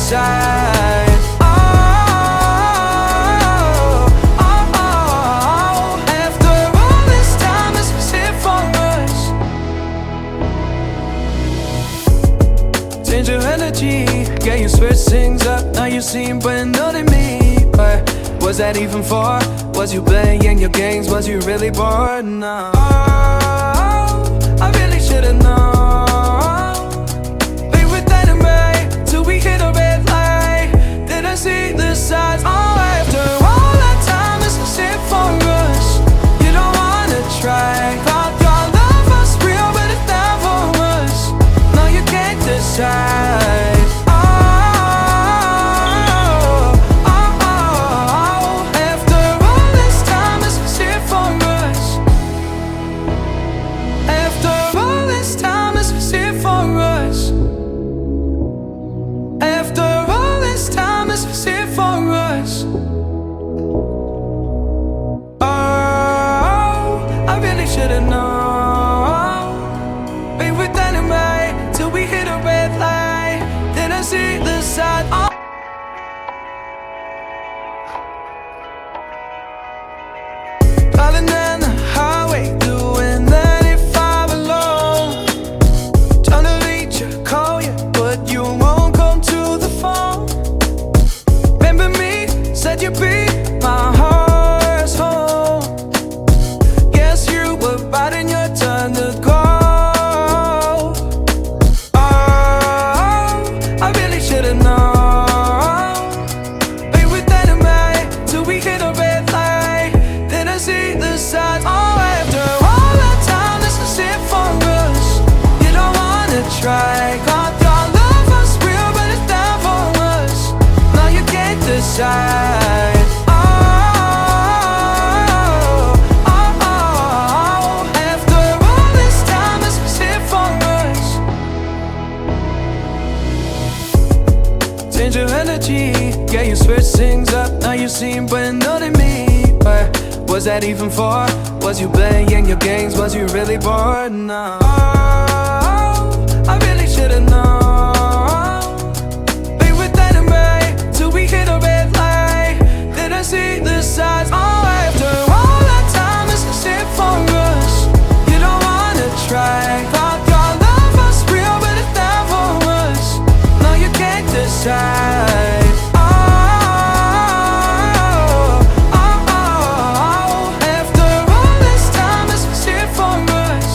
decide. After all this time, is it for us? Change your energy, yeah, you switch things up. Now you seem brand new to me, but was that even for? Was you playing your games? Was you really bored? No, I really should've known. We were dynamite till we hit a red light. Didn't see the signs. After all that time, is it for us? You don't wanna try. Thought your love was real, but it never was. No, you can't decide. Should've known. We were dynamite till we hit a red light. Didn't see the side. Driving down the highway, doing 95 alone. Trying to reach you, call you, but you won't come to the phone. Remember me, said you'd be my heart's home. Riding your turn to go. I really should've known. We were dynamite till we hit a red light. Didn't see the signs. After all that time, this is it for us. You don't wanna try. Thought your love was real, but it never was. Now you can't decide. Change your energy, yeah, you switch things up. Now you seem brand new to me, but was that even for? Was you playing your games? Was you really bored? No, I really should've known. We were dynamite till we hit a red light. Didn't see the signs. After all that time, is it for us? You don't wanna try. Thought your love was real, but it never was. No, you can't decide. After all this time, is it for us?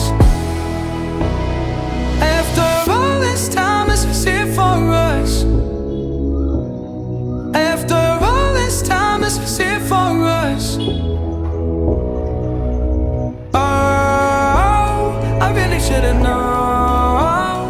After all this time, is it for us? After all this time, is it for us? I really should've known.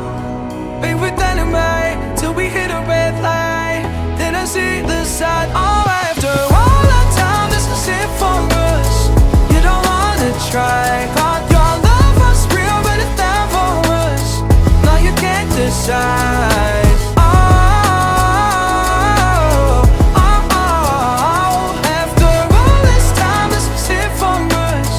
We were dynamite till we hit a red light. Didn't see the side. After all that time, this is it for us. You don't wanna try. Thought your love was real, but it never was. No, you can't decide. After all this time, this is it for us.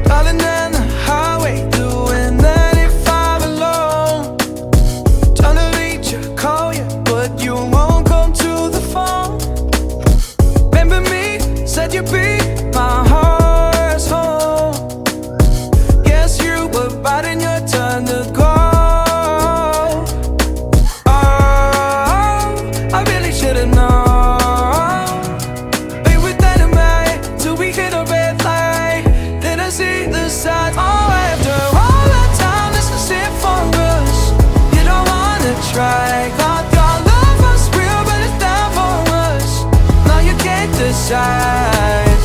Driving down the highway, doing 95 alone. Trying to reach you, call you, but you won't come to the phone. Remember me, said you'd be my heart's home. Guess you were riding your turn to go. I really should've known. We were dynamite till we hit a red light. Didn't see the signs. After all that time, this is it for us. You don't wanna try. Thought your love was real, but it never was. Now you can't decide.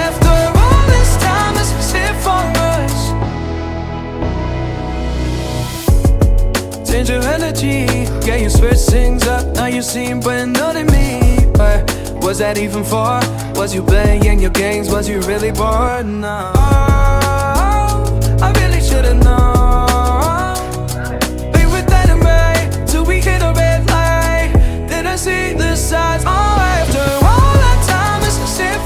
After all this time, this is it for us. Change your energy, yeah, you switch things up. Now you seem brand new to me, but was that even for? Was you playing your games? Was you really bored? No, I really should've known. We were dynamite till we hit a red light. Didn't see the signs. After all that time, is it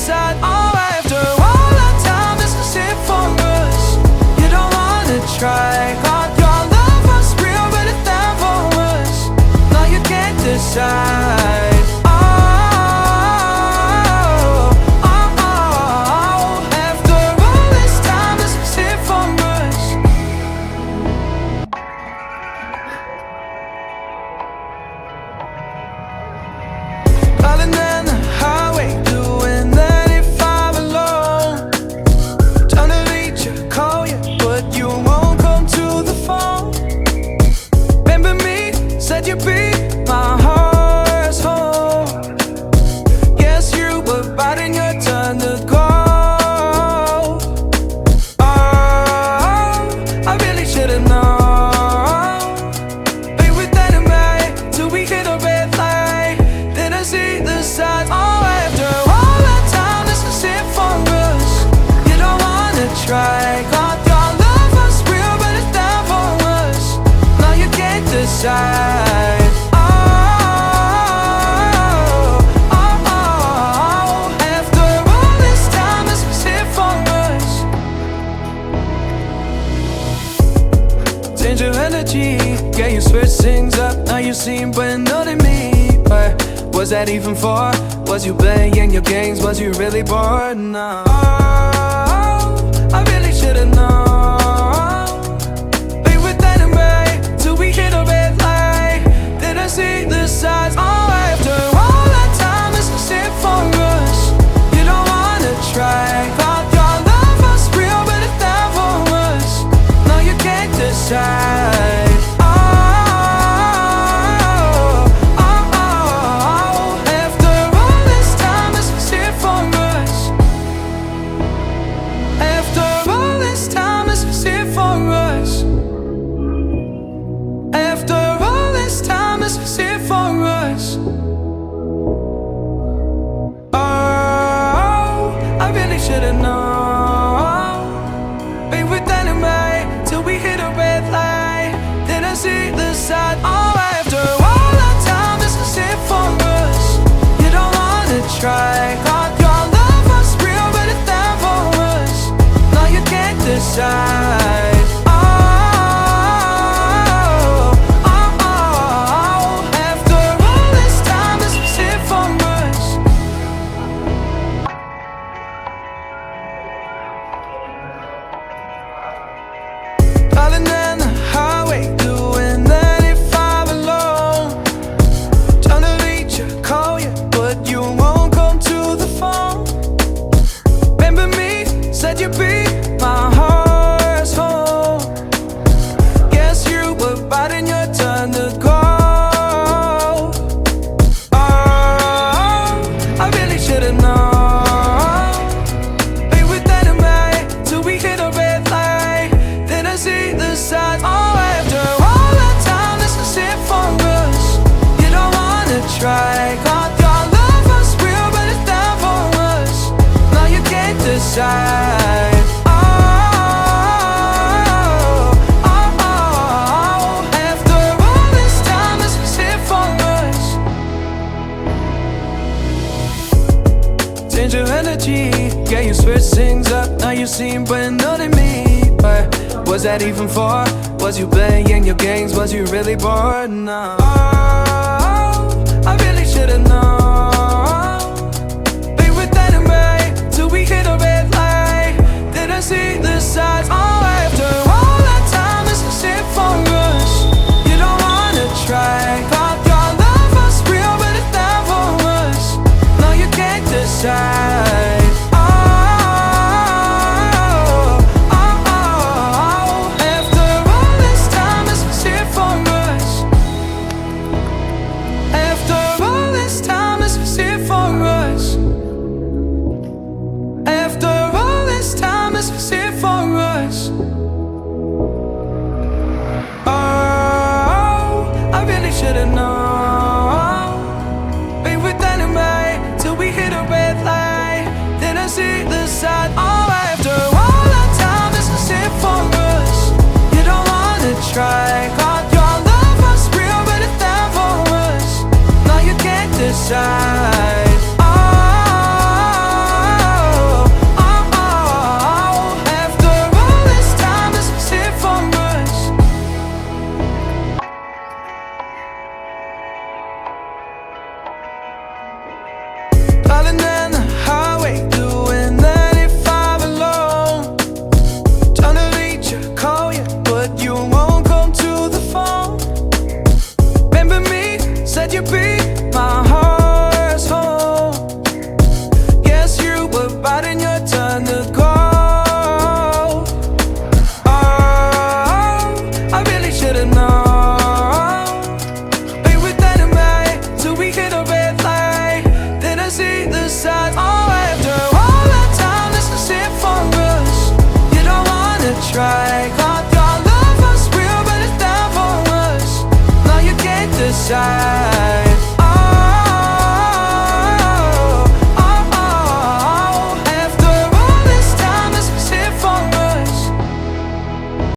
decide. Oh, after all that time, this is it for us. You don't wanna try. God, your love was real, but it never was. No, you can't decide. After all this time, this is it for us. Calling down the highway, doing 95 alone. Trying to reach you, call you, but you won't come to the phone. Remember me, said you'd be my heart's home. Yes, you were biting your turn to go. Oh, I really should've known. Be with that and right till we hit a red light. Then I see the signs. Oh, after all that time, this is it for us. You don't wanna try. God, your love was real, but it never was. No, you can't decide. After all this time, this is it for us. Change your energy, yeah, you switch things up. Now you seem brand new to me. But was that even for? Was you playing your games? Was you really bored? No. I really should've known. Be with that and right till we hit a red light. Then I see the signs. Oh, after all that time, this is it for us. You don't wanna try. God, your love was real, but it never was. No, you can't decide. After all this time, this is it for us. After all this time, this is it for us. After all this time, this is it for us. Oh, I really should've known. Be with that and right till we hit a red light. Then I see the side. Oh, after all that time, this is it for us. You don't wanna try. God, your love was real, but it never was. No, you can't decide. After all this time, this is it for us. Calling down the highway, doing 95 alone. Trying to reach you, call you, but you won't come to the phone. Remember me, said you'd be my heart's home. Guess you were biting your turn to go. Oh, I really should've known. Be with that and right till we hit a red light. Then I see the signs. Oh, after all that time, this is it for us. You don't wanna try. God, your love was real, but it never was. No, you can't decide. After all this time, this is it for us. Change your energy, yeah, you switch things up. Now you seem brand new to me. But was that even for? Was you playing your games? Was you really bored? No. I really should've known. Be with that and right till we hit a red light. Then I see the signs. Oh, after all that time, this is it for us. You don't wanna try. God, your love was real, but it never was. No, you can't decide. After all this time, this is it for us. After all this time, this is it for us. After all this time, this is it for us. Oh, I really should've known. Be with that and right till we hit a red light. Then I see the side. Oh, after all that time, this is it for us. You don't wanna try. God, your love was real, but it never was. No, you can't decide.